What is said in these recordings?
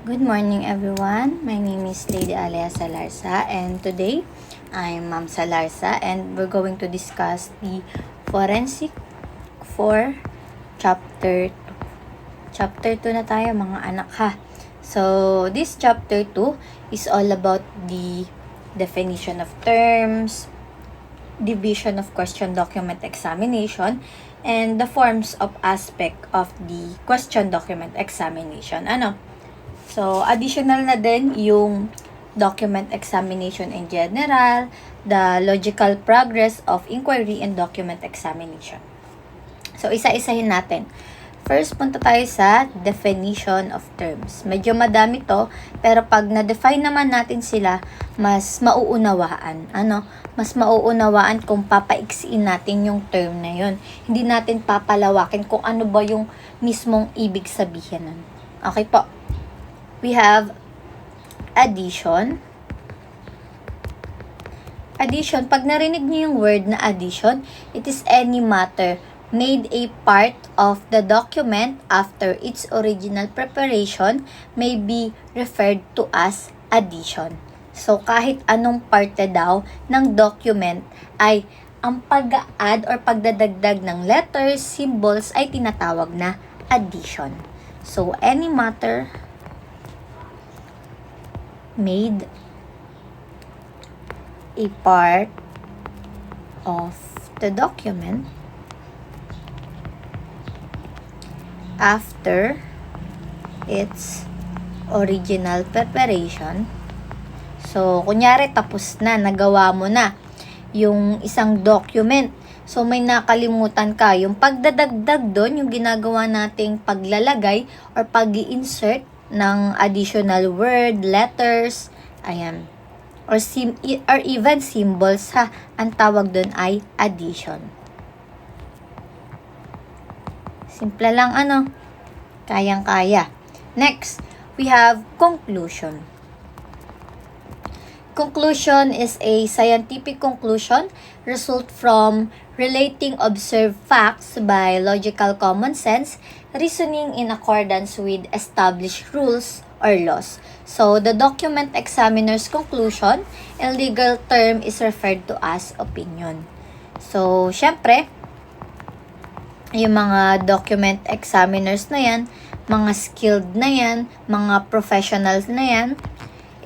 Good morning everyone. My name is Lady Alea Salarsa and today I'm Ma'am Salarsa and we're going to discuss the Forensic 4 Chapter 2. Chapter 2 na tayo mga anak ha. So this Chapter 2 is all about the definition of terms, division of question document examination, and the forms of aspect of the question document examination. So, additional na din yung document examination in general, the logical progress of inquiry and document examination. So, isa-isahin natin. First, punta tayo sa definition of terms. Medyo madami to, pero pag na-define naman natin sila, mas mauunawaan. Mas mauunawaan kung papaiksiin natin yung term na yun. Hindi natin papalawakin kung ano ba yung mismong ibig sabihin nun. Okay po. We have addition. Addition, pag narinig niyo yung word na addition, it is any matter made a part of the document after its original preparation may be referred to as addition. So, kahit anong parte daw ng document ay ang pag-add or pagdadagdag ng letters, symbols ay tinatawag na addition. So, any matter made a part of the document after its original preparation. So, kunyari tapos na, nagawa mo na yung isang document. So, may nakalimutan ka. Yung pagdadagdag doon, yung ginagawa nating paglalagay or pag-i-insert ng additional word, letters, ayan. Or even symbols ha. Ang tawag doon ay addition. Simple lang kayang-kaya. Next, we have conclusion. Conclusion is a scientific conclusion result from relating observed facts by logical common sense, reasoning in accordance with established rules or laws. So, the document examiner's conclusion in legal term is referred to as opinion. So, syempre, yung mga document examiners na yan, mga skilled na yan, mga professionals na yan,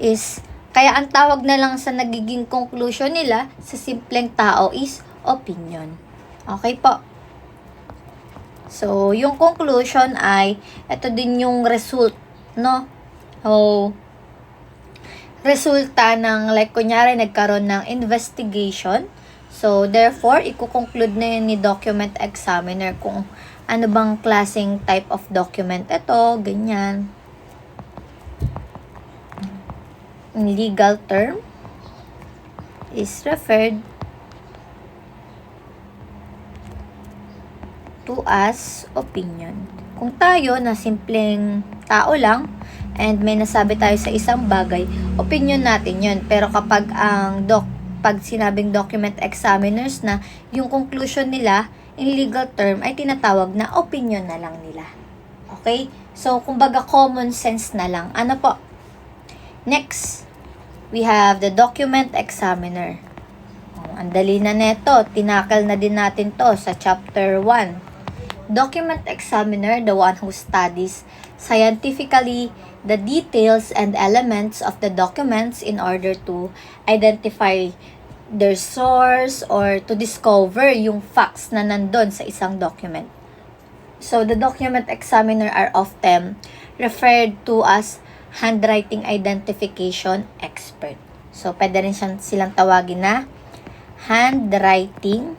is kaya ang tawag na lang sa nagiging conclusion nila sa simpleng tao is opinion. Okay po. So, yung conclusion ay, ito din yung result, no? So, resulta ng, like, kunyari, nagkaroon ng investigation. So, therefore, iko-conclude na yun ni document examiner kung ano bang klaseng type of document ito, ganyan. In legal term is referred to as opinion. Kung tayo na simpleng tao lang and may nasabi tayo sa isang bagay, opinion natin yun. Pero kapag pag sinabing document examiners na yung conclusion nila in legal term ay tinatawag na opinion na lang nila. Okay? So, kumbaga common sense na lang. Ano po? Next, we have the document examiner. Ang dali na neto. Tinakal na din natin to sa chapter 1. Document examiner, the one who studies scientifically the details and elements of the documents in order to identify their source or to discover yung facts na nandun sa isang document. So, the document examiner are often referred to as handwriting identification expert. So, pwede rin silang tawagin na handwriting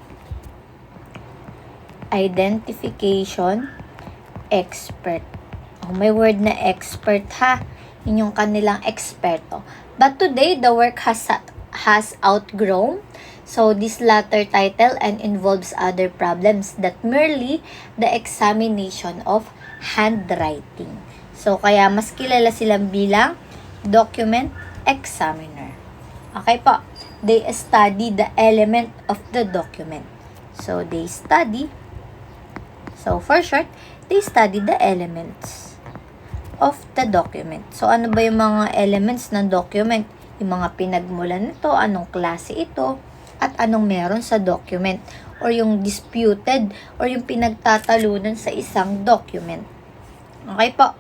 identification expert. May word na expert ha. Yun yung kanilang eksperto. But today, the work has outgrown. So, this latter title and involves other problems that merely the examination of handwriting. So, kaya mas kilala silang bilang document examiner. Okay po. They study the element of the document. So, they study. So, for short, they study the elements of the document. So, ano ba yung mga elements ng document? Yung mga pinagmulan nito, anong klase ito, at anong meron sa document, or yung disputed, or yung pinagtatalunan sa isang document. Okay po.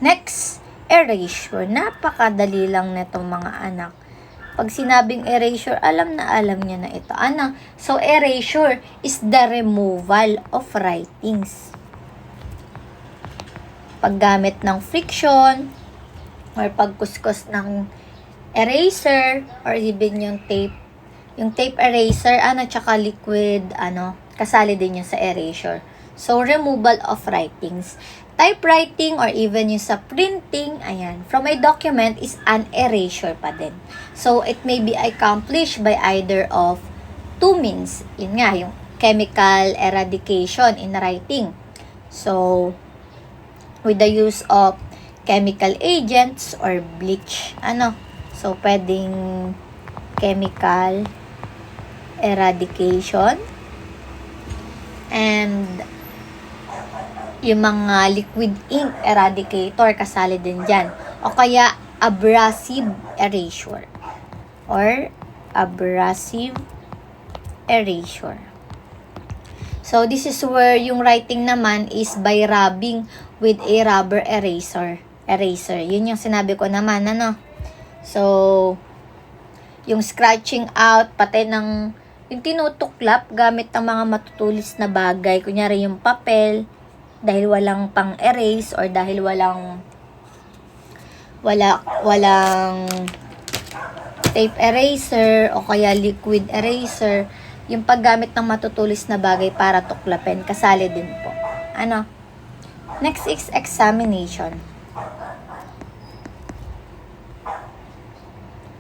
Next, erasure. Napakadali lang nitong mga anak. Pag sinabing erasure, alam niya na ito. Ano? So, erasure is the removal of writings. Paggamit ng friction, or pagkuskus ng eraser, or even yung tape eraser, tsaka liquid, kasali din yun sa erasure. So, removal of writings. Typewriting or even yung sa printing, from a document is an erasure pa din. So, it may be accomplished by either of two means. Yun nga, yung chemical eradication in writing. So, with the use of chemical agents or bleach. So, pwedeng chemical eradication and yung mga liquid ink eradicator, kasali din dyan. O kaya, abrasive erasure. Or, abrasive erasure. So, this is where yung writing naman is by rubbing with a rubber eraser. Yun yung sinabi ko naman, So, yung scratching out, pati ng yung tinutuklap gamit ng mga matutulis na bagay. Kunyari yung papel, dahil walang pang-erase or dahil walang tape eraser o kaya liquid eraser, yung paggamit ng matutulis na bagay para tuklapin, kasali din po. Next is examination.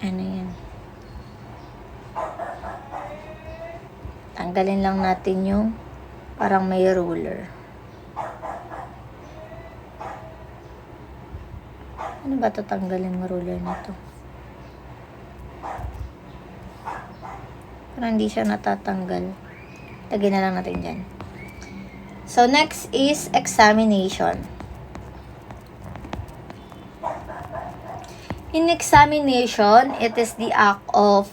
Yan? Tanggalin lang natin yung parang may ruler. Ano ba tatanggalin mo ruler na to? Parang hindi siya natatanggal. Lagyan na lang natin dyan. So, next is examination. In examination, it is the act of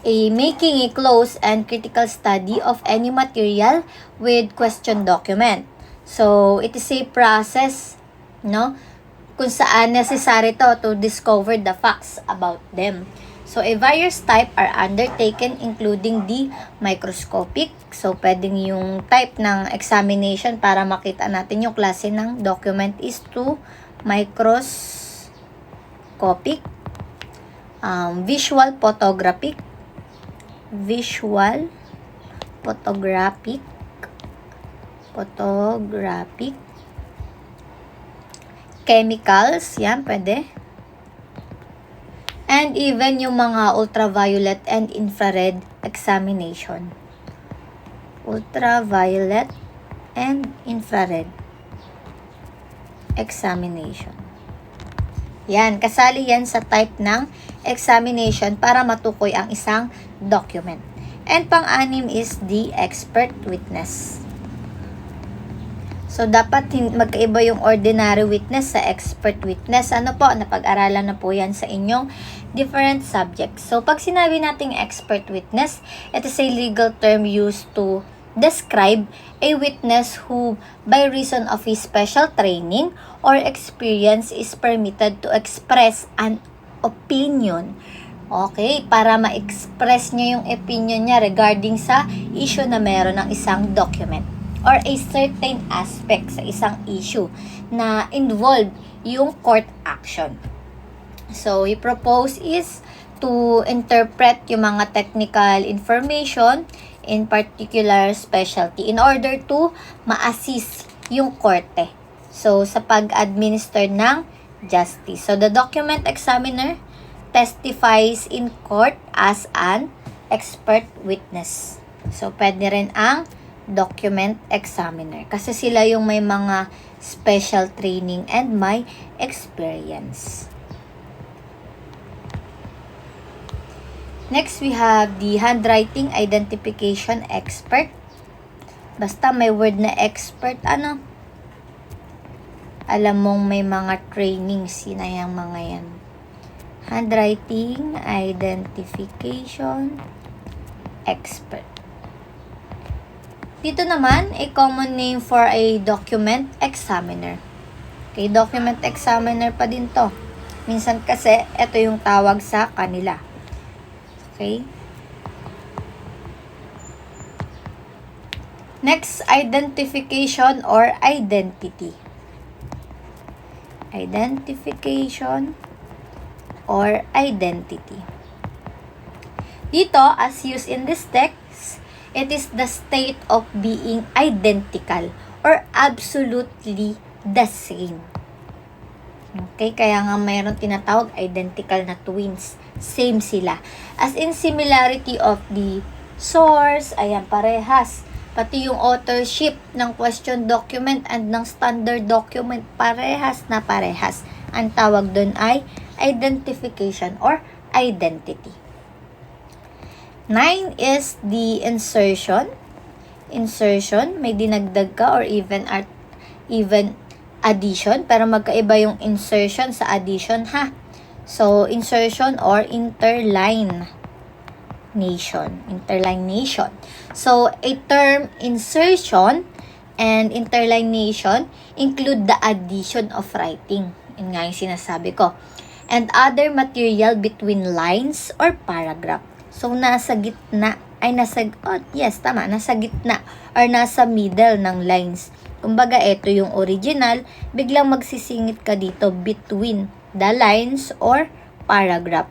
making a close and critical study of any material with question document. So, it is a process, kung saan necessary to discover the facts about them. So, a various type are undertaken including the microscopic. So, pwedeng yung type ng examination para makita natin yung klase ng document is to microscopic, visual photographic, chemicals, pwede. And even yung mga ultraviolet and infrared examination. Ultraviolet and infrared examination. Kasali yan sa type ng examination para matukoy ang isang document. And pang-anim is the expert witness. So, dapat magkaiba yung ordinary witness sa expert witness. Napag-aralan na po yan sa inyong different subjects. So, pag sinabi nating expert witness, it is a legal term used to describe a witness who, by reason of his special training or experience, is permitted to express an opinion. Okay, para ma-express niya yung opinion niya regarding sa issue na meron ng isang document or a certain aspect sa isang issue na involved yung court action. So, he propose is to interpret yung mga technical information in particular specialty in order to ma-assist yung korte. So, sa pag-administer ng justice. So, the document examiner testifies in court as an expert witness. So, pwede rin ang document examiner. Kasi sila yung may mga special training and may experience. Next, we have the handwriting identification expert. Basta may word na expert, alam mong may mga trainings, yun ay ang mga yan. Handwriting, identification, expert. Dito naman, a common name for a document examiner. Okay, document examiner pa din to. Minsan kasi, ito yung tawag sa kanila. Okay? Next, identification or identity. Identification or identity. Dito, as used in this text, it is the state of being identical or absolutely the same. Okay, kaya nga mayroon tinatawag identical na twins. Same sila. As in similarity of the source, ayan, parehas. Pati yung authorship ng question document and ng standard document, parehas na parehas. Ang tawag doon ay identification or identity. 9 is the insertion. Insertion, may dinagdag ka or even addition, pero magkaiba yung insertion sa addition, ha? So, insertion or interlineation. So, a term insertion and interlineation include the addition of writing. Yun nga yung sinasabi ko. And other material between lines or paragraph. So, nasa gitna, nasa gitna or nasa middle ng lines. Kumbaga, ito yung original, biglang magsisingit ka dito between the lines or paragraph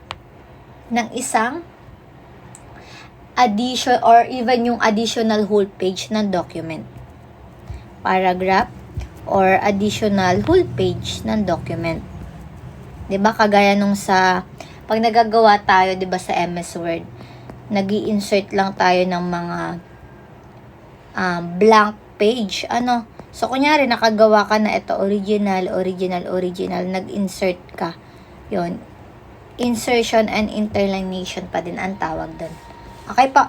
ng isang addition or even yung additional whole page ng document. Paragraph or additional whole page ng document. 'Di ba kagaya nung sa pag nagagawa tayo, 'di ba sa MS Word, nag-i-insert lang tayo ng mga blank page, So kunyari nakagawa ka na ito original, nag-insert ka. 'Yon. Insertion and interlineation pa din ang tawag doon. Okay po.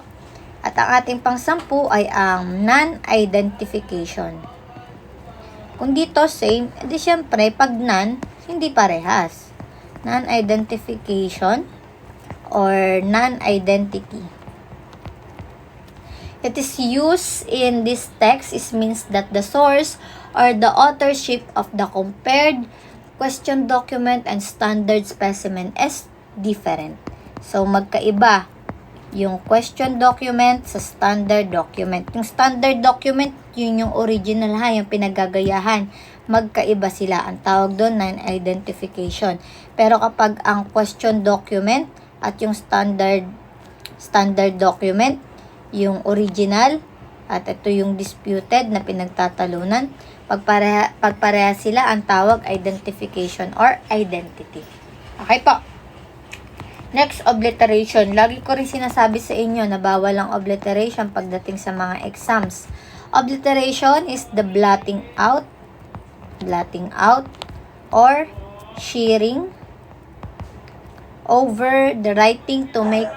At ang ating pang-10 ay ang non-identification. Kung dito same, edi syempre pag non, hindi parehas. Non-identification or non-identity. It is used in this text means that the source or the authorship of the compared question document and standard specimen is different. So magkaiba yung question document sa standard document. Yung standard document, yun yung original, yung pinagagayahan. Magkaiba sila. Ang tawag doon, non-identification. Pero kapag ang question document at yung standard document, yung original, at ito yung disputed na pinagtatalunan, pagpareha sila, ang tawag identification or identity. Okay po. Next, obliteration. Lagi ko rin sinasabi sa inyo na bawal ang obliteration pagdating sa mga exams. Obliteration is the blotting out or shearing over the writing to make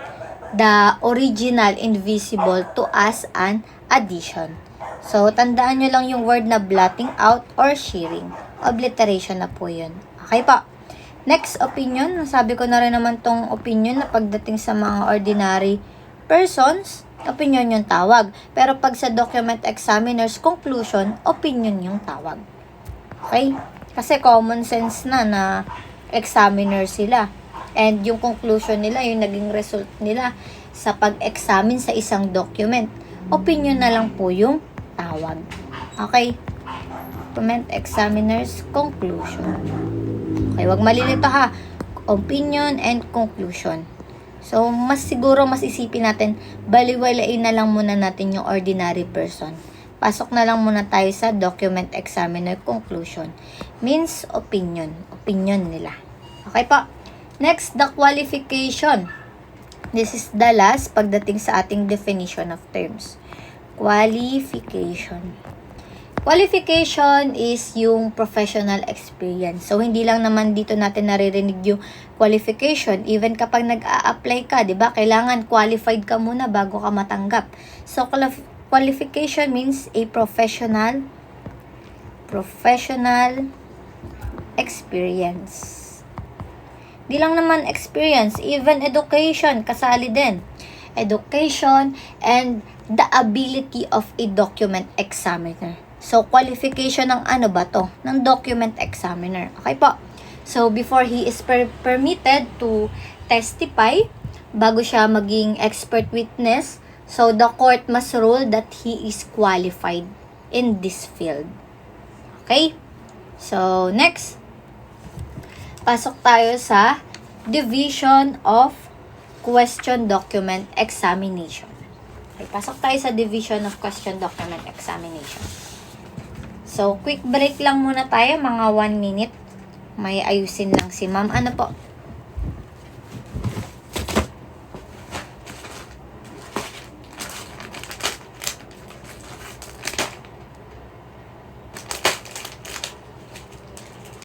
the original invisible to as an addition. So, tandaan nyo lang yung word na blotting out or shearing. Obliteration na po yun. Okay po. Next, opinion. Sabi ko na rin naman tong opinion na pagdating sa mga ordinary persons, opinion yung tawag. Pero pag sa document examiner's conclusion, opinion yung tawag. Okay? Kasi common sense na examiner sila. And yung conclusion nila, yung naging result nila sa pag-examine sa isang document. Opinion na lang po yung tawag. Okay? Document examiner's conclusion. Okay, wag malilito ha. Opinion and conclusion. So, mas isipin natin, baliwalain na lang muna natin yung ordinary person. Pasok na lang muna tayo sa document examiner conclusion. Means opinion. Opinion nila. Okay po. Next, the qualification. This is the last pagdating sa ating definition of terms. Qualification. Qualification is yung professional experience. So, hindi lang naman dito natin naririnig yung qualification. Even kapag nag-a-apply ka, di ba? Kailangan qualified ka muna bago ka matanggap. So, qualification means a professional experience. Di lang naman experience, even education, kasali din. Education and the ability of a document examiner. So, qualification ng ano ba to? Ng document examiner. Okay po. So, before he is permitted to testify, bago siya maging expert witness, so the court must rule that he is qualified in this field. Okay? So, next. Pasok tayo sa division of question document examination. Okay, pasok tayo sa division of question document examination. So, quick break lang muna tayo, mga 1 minute. May ayusin lang si ma'am. Ano po?